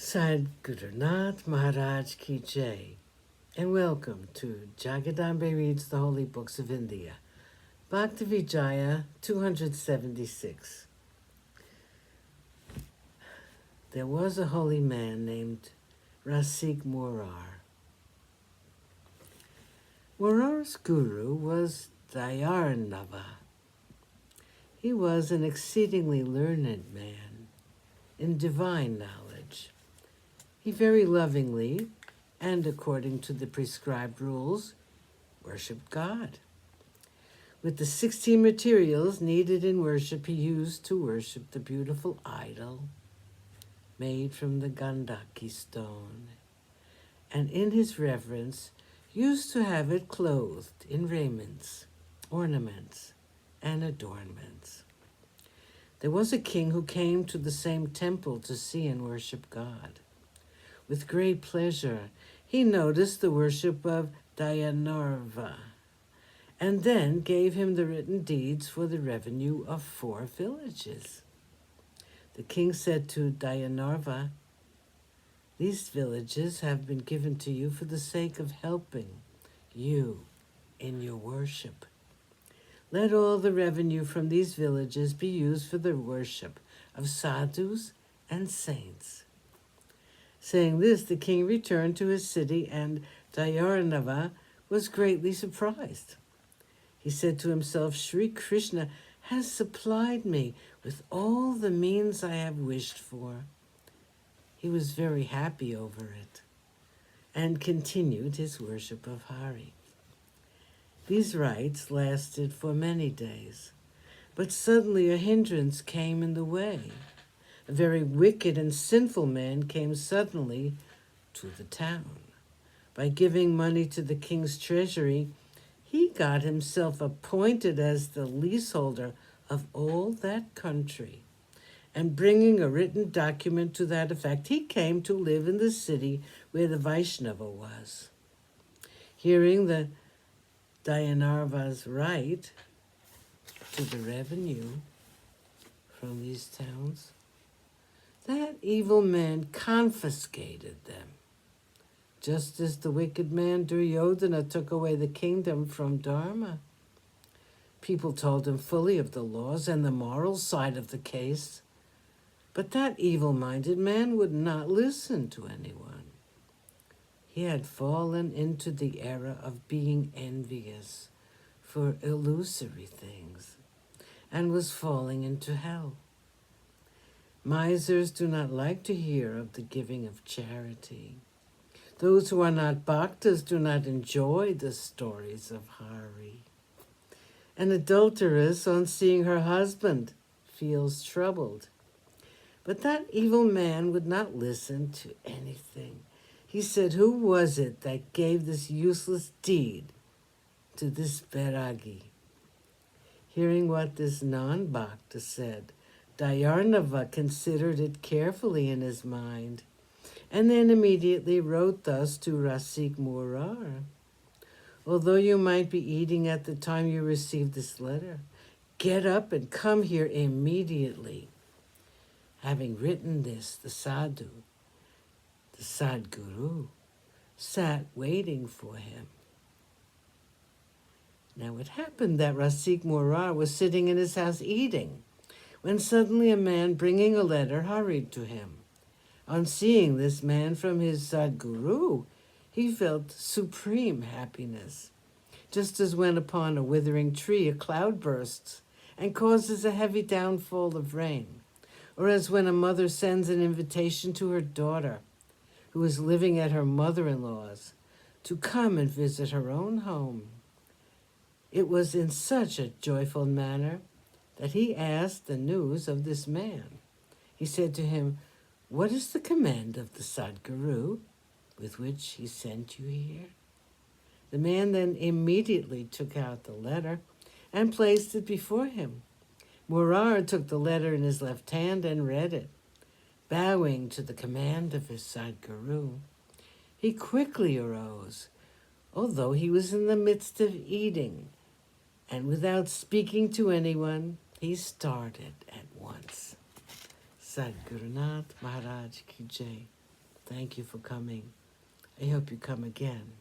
Sadgurunath Maharaj Ki Jai, and welcome to Jagadambe Reads the Holy Books of India, Bhaktavijaya276. There was a holy man named Rasik Murar. Murar's guru was Dayarnava. He was an exceedingly learned man in divine knowledge. He very lovingly, and according to the prescribed rules, worshipped God. With the 16 materials needed in worship, he used to worship the beautiful idol made from the Gandaki stone, and in his reverence used to have it clothed in raiments, ornaments, and adornments. There was a king who came to the same temple to see and worship God. With great pleasure, he noticed the worship of Dayanarva, and then gave him the written deeds for the revenue of 4 villages. The king said to Dayanarva, "These villages have been given to you for the sake of helping you in your worship. Let all the revenue from these villages be used for the worship of sadhus and saints." Saying this, the king returned to his city, and Dayarnava was greatly surprised. He said to himself, "Sri Krishna has supplied me with all the means I have wished for." He was very happy over it and continued his worship of Hari. These rites lasted for many days, but suddenly a hindrance came in the way. A very wicked and sinful man came suddenly to the town. By giving money to the king's treasury, he got himself appointed as the leaseholder of all that country. And bringing a written document to that effect, he came to live in the city where the Vaishnava was. Hearing the Dayanarva's right to the revenue from these towns, that evil man confiscated them, just as the wicked man Duryodhana took away the kingdom from Dharma. People told him fully of the laws and the moral side of the case, but that evil-minded man would not listen to anyone. He had fallen into the era of being envious for illusory things and was falling into hell. Misers do not like to hear of the giving of charity. Those who are not bhaktas do not enjoy the stories of Hari. An adulteress, on seeing her husband, feels troubled. But that evil man would not listen to anything. He said, "Who was it that gave this useless deed to this Bairagi?" Hearing what this non-bhakta said, Dayarnava considered it carefully in his mind, and then immediately wrote thus to Rasik Murar: "Although you might be eating at the time you received this letter, get up and come here immediately." Having written this, the sadhu, the Sadguru, sat waiting for him. Now it happened that Rasik Murar was sitting in his house eating, when suddenly a man bringing a letter hurried to him. On seeing this man from his Sadguru, he felt supreme happiness, just as when upon a withering tree a cloud bursts and causes a heavy downfall of rain, or as when a mother sends an invitation to her daughter, who is living at her mother-in-law's, to come and visit her own home. It was in such a joyful manner that he asked the news of this man. He said to him, "What is the command of the Sadguru with which he sent you here?" The man then immediately took out the letter and placed it before him. Murar took the letter in his left hand and read it. Bowing to the command of his Sadguru, he quickly arose, although he was in the midst of eating, and without speaking to anyone, he started at once. Sadgurunath Maharaj Ki Jai. Thank you for coming. I hope you come again.